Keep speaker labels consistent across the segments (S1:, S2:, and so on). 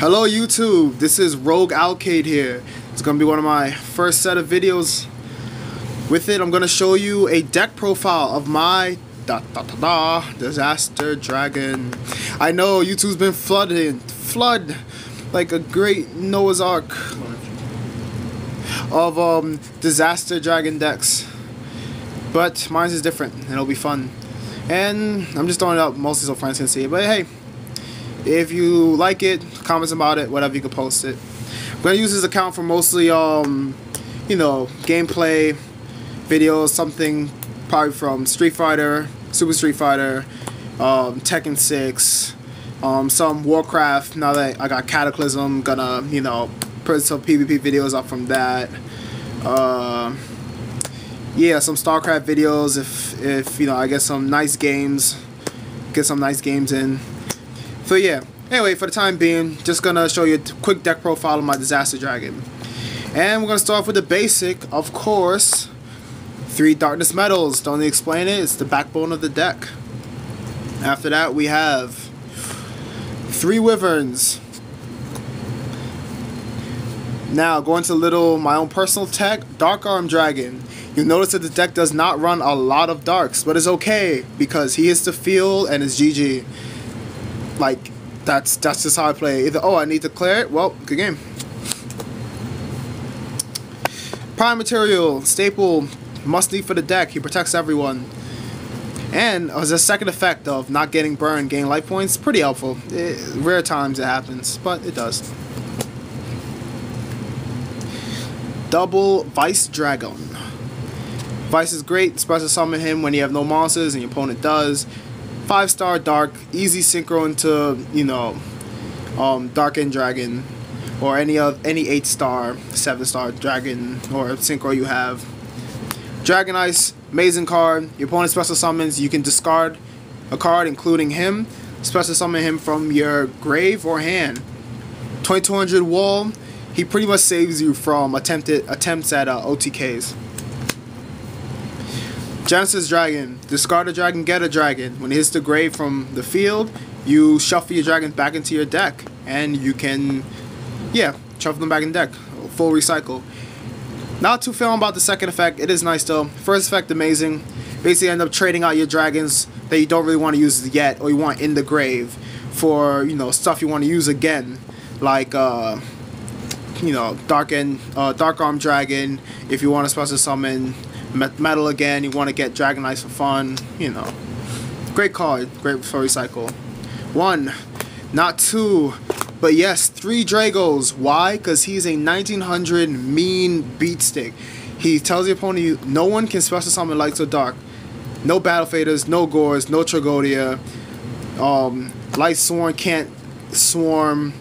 S1: Hello YouTube, this is Rogue Alkade here. It's going to be one of my first set of videos. With it, I'm going to show you a deck profile of my Disaster Dragon. I know YouTube's been flood like a great Noah's Ark of Disaster Dragon decks. But mine is different and it'll be fun. And I'm just throwing it up mostly so friends can see it. But hey, if you like it, comments about it, whatever, you can post it. I'm gonna use this account for mostly you know, gameplay videos, something probably from Street Fighter, Super Street Fighter, Tekken 6, some Warcraft. Now that I got Cataclysm, gonna, you know, put some PvP videos up from that. Yeah, some StarCraft videos if you know, I get some nice games, in. So yeah, anyway, for the time being, just gonna show you a quick deck profile of my Disaster Dragon. And we're gonna start off with the basic, of course, 3 Darkness Metals. Don't need to explain it, it's the backbone of the deck. After that, we have 3 Wyverns. Now, going to my own personal tech, Dark Arm Dragon. You'll notice that the deck does not run a lot of darks, but it's okay because he hits the field and it's GG. Like, that's just how I play. Either, oh, I need to clear it, well, good game. Prime Material, staple, must need for the deck. He protects everyone. And as a second effect of not getting burned, gain life points, pretty helpful. Rare times it happens, but it does. Double Vice Dragon. Vice is great, special summon him when you have no monsters and your opponent does. 5-star dark, easy synchro into, you know, Dark End Dragon, or any 8-star, 7-star dragon or synchro you have. Dragon Ice, amazing card. Your opponent special summons, you can discard a card including him, special summon him from your grave or hand. 2200 wall, he pretty much saves you from attempts at OTKs. Genesis Dragon, discard a dragon, get a dragon. When it hits the grave from the field, you shuffle your dragon back into your deck, and you can, yeah, shuffle them back in deck. Full recycle. Not too feeling about the second effect. It is nice though. First effect, amazing. Basically, end up trading out your dragons that you don't really want to use yet, or you want in the grave, for, you know, stuff you want to use again, like you know, Dark Arm Dragon. If you want to special summon metal again, you want to get Dragon Ice for fun, you know. Great card, great for recycle. 1, not 2, but yes, 3 Dragos. Why? Because he's a 1900 mean beat stick. He tells the opponent no one can special summon lights or dark. No Battle Faders, no Gores, no Tragodia. Light Swarm can't swarm.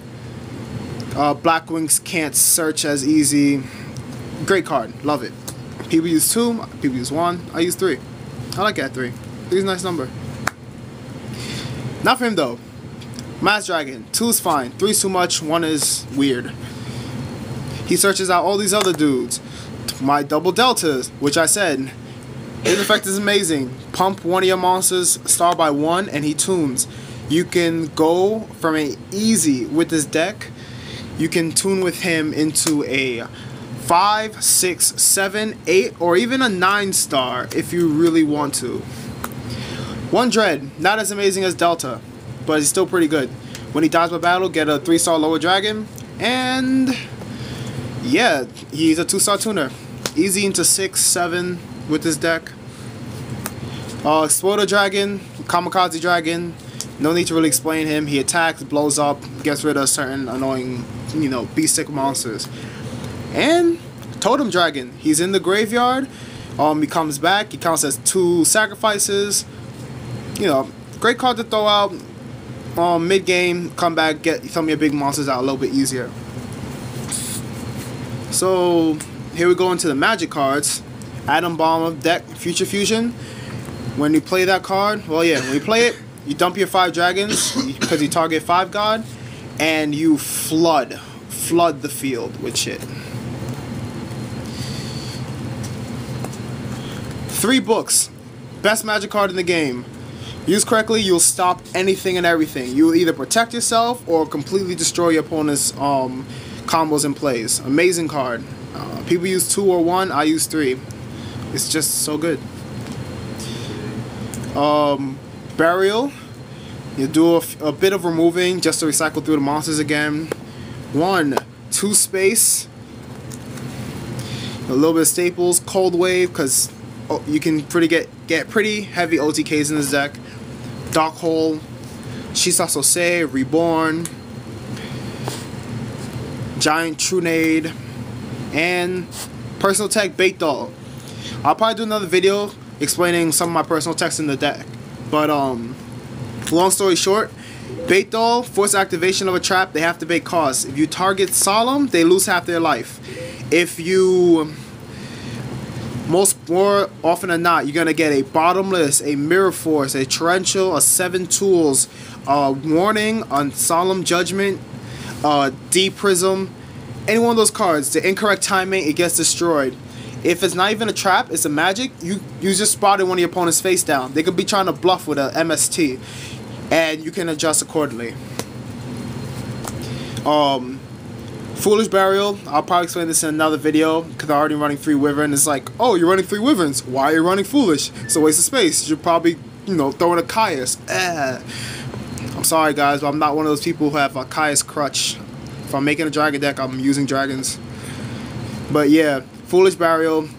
S1: Blackwings can't search as easy. Great card, love it. People use 2, people use 1, I use 3. I like that 3. 3 is a nice number. Not for him though. Mass Dragon, 2 is fine, 3 is too much, 1 is weird. He searches out all these other dudes. My double deltas, which I said, his effect is amazing. Pump one of your monsters star by 1 and he tunes. You can go from a easy with this deck. You can tune with him into a 5, 6, 7, 8, or even a 9-star if you really want to. 1 Dread, not as amazing as Delta, but he's still pretty good. When he dies by battle, get a 3-star lower dragon, and yeah, he's a 2-star tuner. Easy into 6, 7 with this deck. Exploder Dragon, Kamikaze Dragon, no need to really explain him. He attacks, blows up, gets rid of certain annoying, you know, beast-stick monsters. And Totem Dragon, he's in the graveyard. He comes back. He counts as 2 sacrifices. You know, great card to throw out. Mid game, come back, get some of your big monsters out a little bit easier. So here we go into the magic cards. Atom Bomb of deck, Future Fusion. When you play that card, well, yeah, when you play it, you dump your 5 dragons because you target 5 god, and you flood the field with shit. 3 books, best magic card in the game. Used correctly, you'll stop anything and everything. You'll either protect yourself or completely destroy your opponent's combos and plays. Amazing card. People use 2 or 1, I use 3. It's just so good. Burial. You do a bit of removing just to recycle through the monsters again. 1, 2 space. A little bit of staples. Cold wave, because you can get pretty heavy OTKs in this deck. Dark Hole, Shisasose, Reborn, Giant Trunade, and personal tech Bait Doll. I'll probably do another video explaining some of my personal techs in the deck. But long story short, Bait Doll, force activation of a trap, they have to bait costs. If you target Solemn, they lose half their life. If you more often than not, you're gonna get a Bottomless, a Mirror Force, a Torrential, a 7 Tools, a Warning, on Solemn Judgment, D Prism. Any one of those cards, the incorrect timing, it gets destroyed. If it's not even a trap, it's a magic, you just spotted one of your opponent's face down. They could be trying to bluff with a MST, and you can adjust accordingly. Foolish Burial, I'll probably explain this in another video because I'm already running 3 Wyvern. It's like, oh, you're running 3 Wyverns. Why are you running Foolish? It's a waste of space. You're probably, throwing a Caius. I'm sorry, guys, but I'm not one of those people who have a Caius crutch. If I'm making a dragon deck, I'm using dragons. But yeah, Foolish Burial.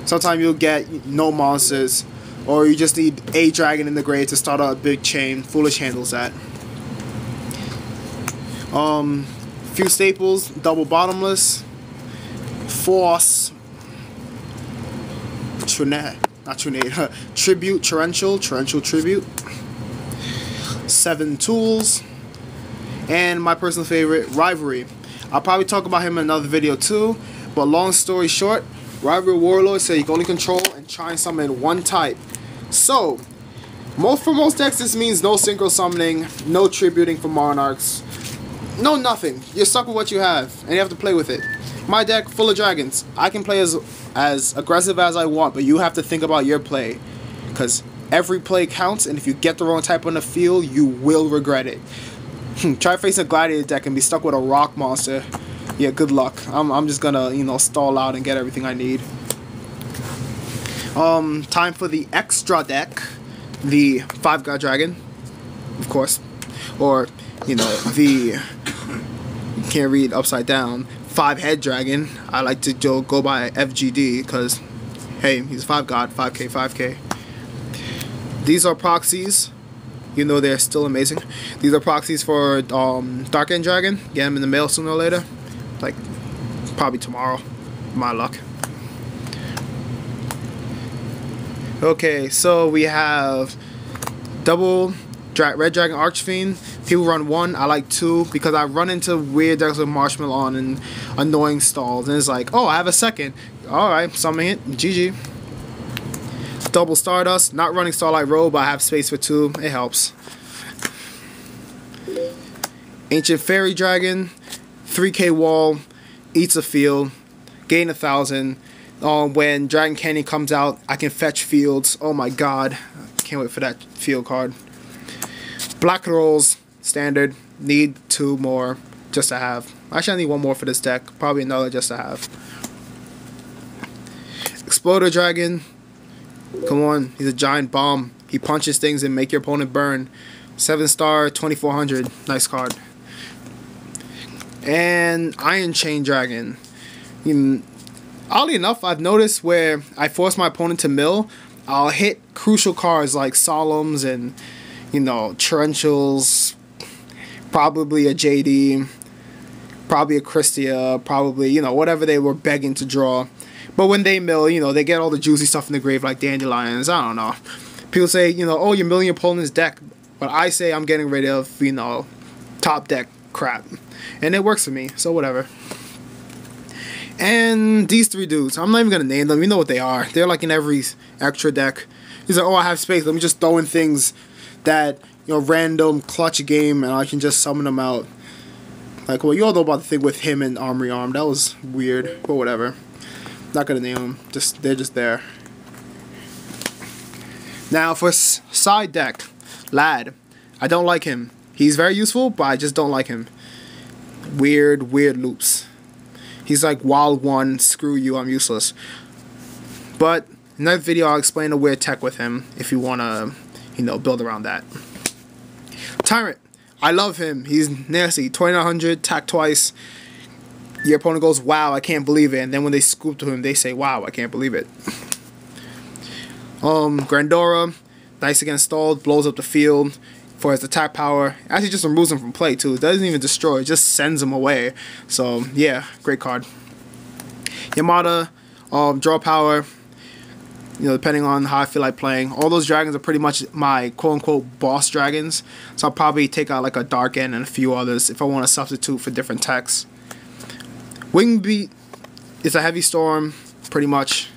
S1: Sometimes you'll get no monsters, or you just need a dragon in the grave to start out a big chain. Foolish handles that. Few staples, double Bottomless, Force, Tribute, Torrential Tribute, 7 Tools, and my personal favorite, Rivalry. I'll probably talk about him in another video too, but long story short, Rivalry Warlord said you can only control and try and summon 1 type. So, for most decks this means no synchro summoning, no tributing for Monarchs. No, nothing. You're stuck with what you have, and you have to play with it. My deck, full of dragons. I can play as aggressive as I want, but you have to think about your play. Because every play counts, and if you get the wrong type on the field, you will regret it. Try facing a Gladiator deck and be stuck with a rock monster. Yeah, good luck. I'm just gonna, stall out and get everything I need. Time for the extra deck. The 5-God Dragon, of course. Or, the... can't read upside down. 5-Head Dragon. I like to go by FGD because, hey, he's a 5-God, 5k, 5k. These are proxies. They're still amazing. These are proxies for Dark End Dragon. Get them in the mail sooner or later. Like, probably tomorrow. My luck. Okay, so we have double Red Dragon Archfiend. People run 1, I like 2 because I run into weird decks with Marshmallow on and annoying stalls, and it's like, oh, I have a second. Alright, summon it. GG. Double Stardust, not running Starlight Road, but I have space for 2. It helps. Ancient Fairy Dragon, 3k wall, eats a field, gain 1,000. When Dragon Canyon comes out, I can fetch fields. Oh my god, can't wait for that field card. Black Rolls, standard, need 2 more just to have. Actually, I need 1 more for this deck, probably another just to have. Exploder Dragon, come on, he's a giant bomb. He punches things and make your opponent burn. 7-star, 2400, nice card. And Iron Chain Dragon. Oddly enough, I've noticed where I force my opponent to mill, I'll hit crucial cards like Solemns and Torrentials, probably a JD, probably a Christia, probably, whatever they were begging to draw. But when they mill, they get all the juicy stuff in the grave like Dandelions. I don't know. People say, oh, you're milling your opponent's deck. But I say I'm getting rid of, top deck crap. And it works for me, so whatever. And these 3 dudes, I'm not even going to name them. You know what they are. They're like in every extra deck. He's like, oh, I have space. Let me just throw in things that, random clutch game and I can just summon them out. Like, well, you all know about the thing with him and Armory Arm. That was weird, but whatever. Not going to name them. They're just there. Now for side deck, Lad. I don't like him. He's very useful, but I just don't like him. Weird loops. He's like wild one, screw you, I'm useless. But in another video I'll explain a weird tech with him if you wanna, build around that. Tyrant. I love him. He's nasty. 2900, attack twice. Your opponent goes, wow, I can't believe it. And then when they scoop to him, they say, wow, I can't believe it. Grandora, dice against stalled, blows up the field for his attack power. Actually just removes him from play too. It doesn't even destroy, it just sends him away. So yeah, great card. Yamada, draw power. Depending on how I feel like playing. All those dragons are pretty much my quote-unquote boss dragons. So I'll probably take out like a Dark End and a few others if I want to substitute for different techs. Wingbeat is a heavy storm, pretty much.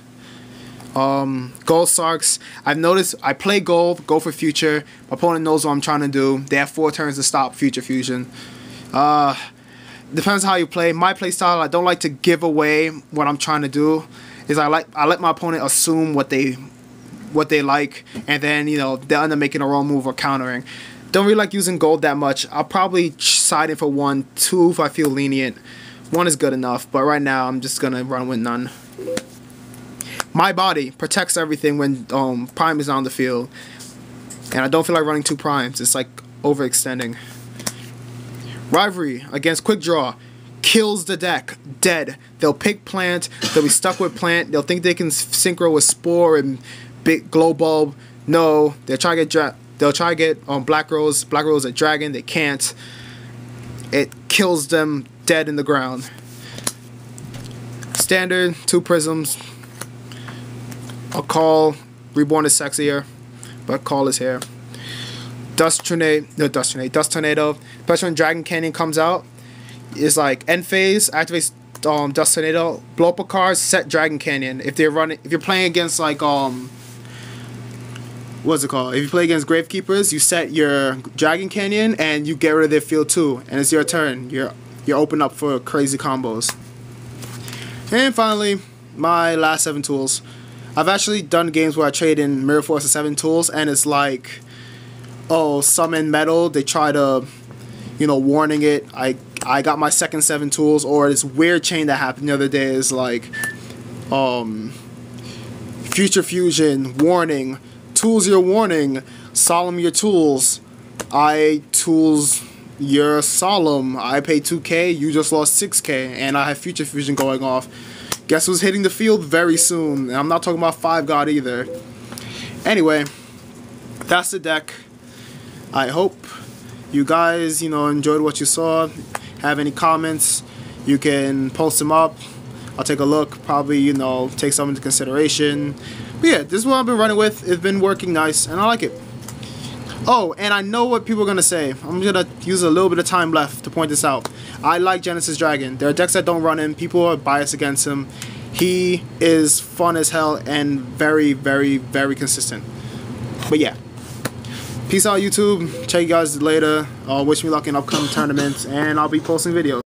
S1: Gold Sarks. I've noticed I play gold, go for future. My opponent knows what I'm trying to do. They have 4 turns to stop future fusion. Depends how you play. My play style, I don't like to give away what I'm trying to do. Is I let my opponent assume what they like, and then they'll end up making a wrong move or countering. Don't really like using gold that much. I'll probably side in for 1, 2 if I feel lenient. 1 is good enough, but right now I'm just gonna run with none. My body protects everything when Prime is on the field, and I don't feel like running 2 primes. It's like overextending. Rivalry against Quick Draw. Kills the deck. Dead. They'll pick plant. They'll be stuck with plant. They'll think they can synchro with Spore and big glow bulb. No. They'll try to get Black Rose. Black Rose a dragon. They can't. It kills them dead in the ground. Standard 2 prisms. A call. Reborn is sexier, but call is here. Dust Tornado. Especially when Dragon Canyon comes out. Is like end phase, activates Dust Tornado, blow up a card, set Dragon Canyon. If you're playing against like what's it called? If you play against Gravekeepers, you set your Dragon Canyon and you get rid of their field too, and it's your turn. You're open up for crazy combos. And finally, my last 7 tools. I've actually done games where I trade in Mirror Force of 7 tools, and it's like, summon metal. They try to, warning it. I got my second 7 tools, or this weird chain that happened the other day is like, future fusion, warning, tools your warning, solemn your tools, I tools your solemn, I pay 2k, you just lost 6k, and I have future fusion going off. Guess who's hitting the field very soon? And I'm not talking about 5 God either. Anyway, that's the deck. I hope you guys, enjoyed what you saw. Have any comments, you can post them up. I'll take a look, probably, take some into consideration. But yeah, this is what I've been running with. It's been working nice, and I like it. Oh, and I know what people are going to say. I'm going to use a little bit of time left to point this out. I like Genesis Dragon. There are decks that don't run him. People are biased against him. He is fun as hell and very, very, very consistent. But yeah. Peace out, YouTube. Check you guys later. Wish me luck in upcoming tournaments, and I'll be posting videos.